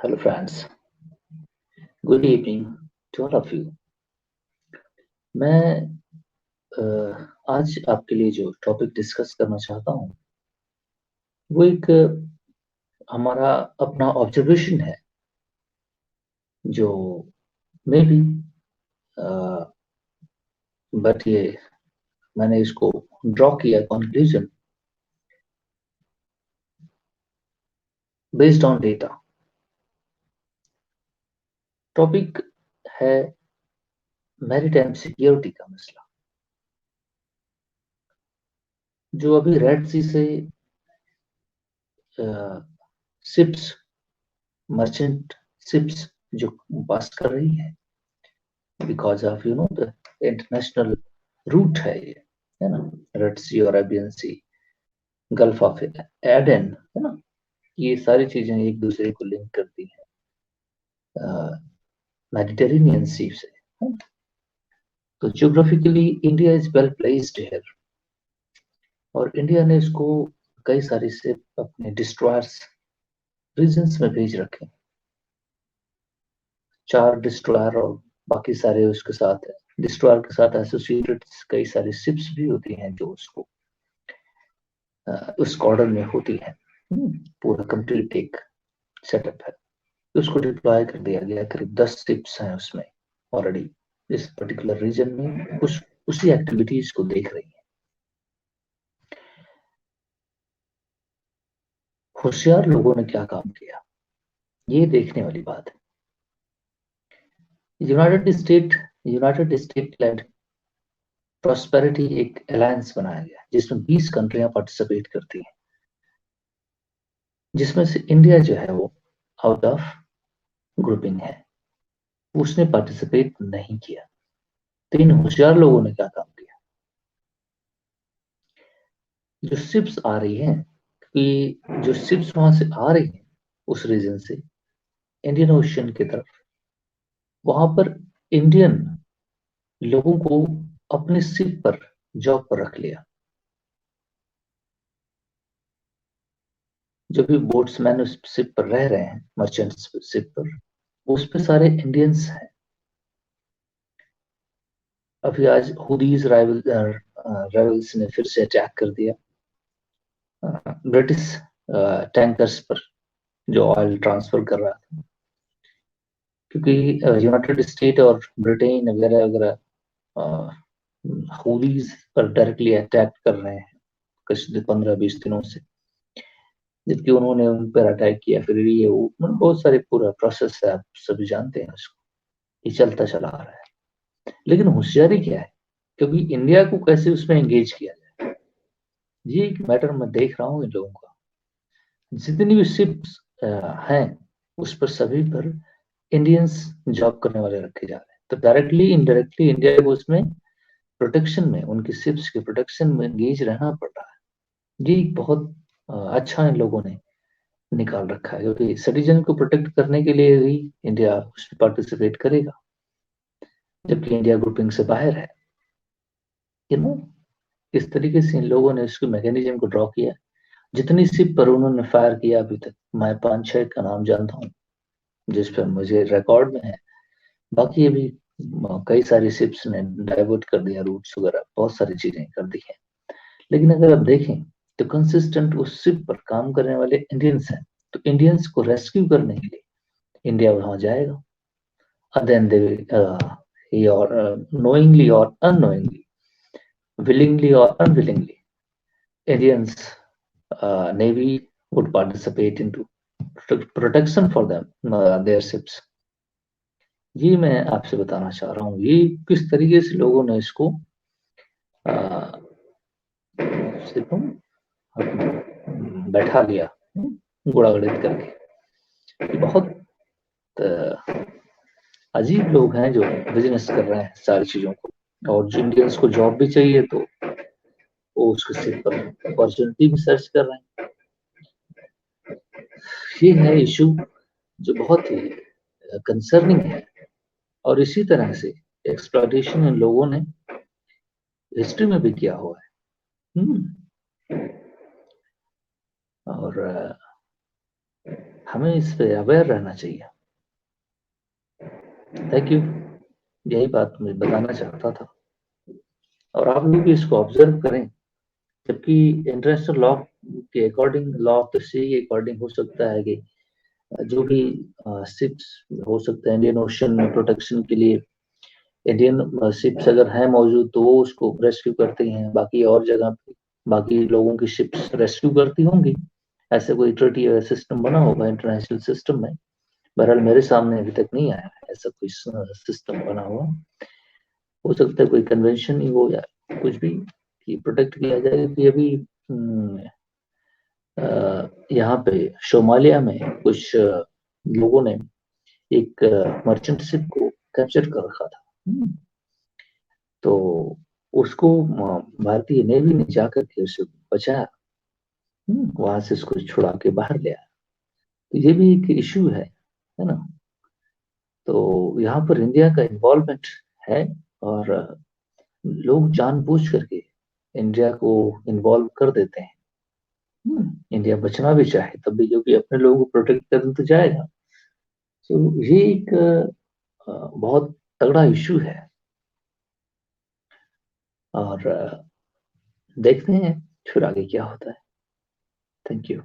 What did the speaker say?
Hello, friends. Good evening to all of you. मैं आज आपके लिए जो टॉपिक डिस्कस करना चाहता हूँ वो एक हमारा अपना ऑब्जर्वेशन है जो मे बी बट ये मैंने इसको ड्रॉ किया conclusion based on data. Topic है मैरीटाइम सिक्योरिटी का मसला जो अभी रेड सी से शिप्स मर्चेंट शिप्स जो पास कर रही है because of the international route है ना, रेड सी और Arabian sea, gulf of Aden, है ना। ये सारी चीजें एक दूसरे को लिंक करती हैं मेडिटेरेनियन सी से, है ना? तो geographically India is well placed here और इंडिया ने इसको कई सारी से अपने डिस्ट्रॉयर्स रीजन्स में भेज रखे, 4 डिस्ट्रॉयर और बाकी सारे उसके साथ डिस्ट्रॉयर के साथ एसोसिएटेड कई सारी शिप्स भी होती हैं जो उसको उस ऑर्डर में होती है। पूरा कंप्लीट एक सेटअप है, उसको डिप्लॉय कर दिया गया। करीब 10 शिप्स हैं उसमें ऑलरेडी इस पर्टिकुलर रीजन में उसी एक्टिविटीज को देख रही है। होशियार लोगों ने क्या काम किया ये देखने वाली बात है। यूनाइटेड स्टेट लेड प्रॉस्पेरिटी एक अलायंस बनाया गया जिसमें 20 कंट्रियां पार्टिसिपेट करती हैं, जिसमें से इंडिया जो है वो आउट ऑफ ग्रुपिंग है, उसने पार्टिसिपेट नहीं किया। तो इन होशियार लोगों ने क्या काम किया, जो शिप्स आ रही हैं, कि जो शिप्स वहां से आ रही हैं उस रीजन से इंडियन ओशन की तरफ, वहां पर इंडियन लोगों को अपने शिप पर जॉब पर रख लिया। जो भी बोट्समैन उस शिप पर रह रहे हैं, मर्चेंट शिप पर, उस पर सारे इंडियंस हैं। अभी आज हुदीज राइवल्स ने फिर से अटैक कर दिया ब्रिटिश टैंकर्स पर जो ऑयल ट्रांसफर कर रहा था, क्योंकि यूनाइटेड स्टेट और ब्रिटेन वगैरह वगैरह हुदीज पर डायरेक्टली अटैक कर रहे हैं कुछ 15-20 दिनों से, जबकि उन्होंने उन पर अटैक किया। फिर ये बहुत सारे पूरा प्रोसेस है, आप सभी जानते हैं उसको, ये चलता चला आ रहा है। लेकिन होशियारी क्या है, कभी इंडिया को कैसे उसमें एंगेज किया जाए, ये एक मैटर मैं देख रहा हूँ इन लोगों का। जितनी भी शिप्स हैं उस पर सभी पर इंडियंस जॉब करने वाले रखे जा रहे हैं, तो डायरेक्टली इनडायरेक्टली इंडिया को उसमें प्रोटेक्शन में, उनकी शिप्स के प्रोटेक्शन में एंगेज रहना पड़ रहा है। ये बहुत अच्छा इन लोगों ने निकाल रखा है, क्योंकि सिटीजन को प्रोटेक्ट करने के लिए ही इंडिया उसमें पार्टिसिपेट करेगा, जबकि इंडिया ग्रुपिंग से बाहर है। यू नो, इस तरीके से इन लोगों ने उसके मैकेनिज्म को ड्रॉ किया। जितनी शिप पर उन्होंने फायर किया अभी तक, मैं 5-6 का नाम जानता हूँ जिस पर मुझे रिकॉर्ड में है। बाकी अभी कई सारी शिप्स ने डाइवर्ट कर दिया रूट्स वगैरह, बहुत सारी चीजें कर दी है। लेकिन अगर आप देखें तो कंसिस्टेंट उस शिप पर काम करने वाले इंडियंस हैं, तो इंडियंस को रेस्क्यू करने के लिए इंडिया वहां जाएगा। and then they he or knowingly or unknowingly, willingly or unwillingly, Indians navy would participate into protection for them, their ships। ये मैं आपसे बताना चाह रहा हूँ, ये किस तरीके से लोगों ने इसको बैठा लिया गुड़ागड़ित करके। बहुत अजीब लोग हैं जो बिजनेस कर रहे हैं सारी चीजों को, और जो इंडियंस को जॉब भी चाहिए तो वो उसके सिर पर अपॉर्चुनिटी भी सर्च कर रहे हैं। ये है इशू जो बहुत ही कंसर्निंग है, और इसी तरह से एक्सप्लॉयटेशन इन लोगों ने हिस्ट्री में भी किया हुआ है। और हमें इस पे अवेयर रहना चाहिए। थैंक यू, यही बात मैं बताना चाहता था। और आप लोग भी इसको ऑब्जर्व करें, जबकि इंटरनेशनल लॉ के अकॉर्डिंग, लॉ ऑफ द सी के अकॉर्डिंग हो सकता है कि जो भी शिप्स हो सकता है इंडियन ओशन में प्रोटेक्शन के लिए, इंडियन शिप्स अगर हैं मौजूद तो वो उसको रेस्क्यू करती हैं, बाकी और जगह पे बाकी लोगों की शिप्स रेस्क्यू करती होंगी। ऐसे कोई ट्रीटी सिस्टम बना होगा इंटरनेशनल सिस्टम में। बहरहाल मेरे सामने अभी तक नहीं आया है ऐसा कोई सिस्टम बना हुआ। हो सकता है कोई कन्वेंशन ही हो या कुछ भी कि प्रोटेक्ट किया जाए। कि अभी यहाँ पे सोमालिया में कुछ लोगों ने एक मर्चेंट शिप को कैप्चर कर रखा था। तो उसको भारतीय नेवी ने जाकर के उसे बचाया, वहां से उसको छुड़ा के बाहर ले आया। तो ये भी एक इशू है ना। तो यहाँ पर इंडिया का इन्वॉल्वमेंट है, और लोग जानबूझ करके इंडिया को इन्वॉल्व कर देते हैं। इंडिया बचना भी चाहे तब भी, क्योंकि अपने लोगों को प्रोटेक्ट करना तो जाएगा। तो ये एक बहुत तगड़ा इशू है, और देखते हैं फिर आगे क्या होता है। Thank you.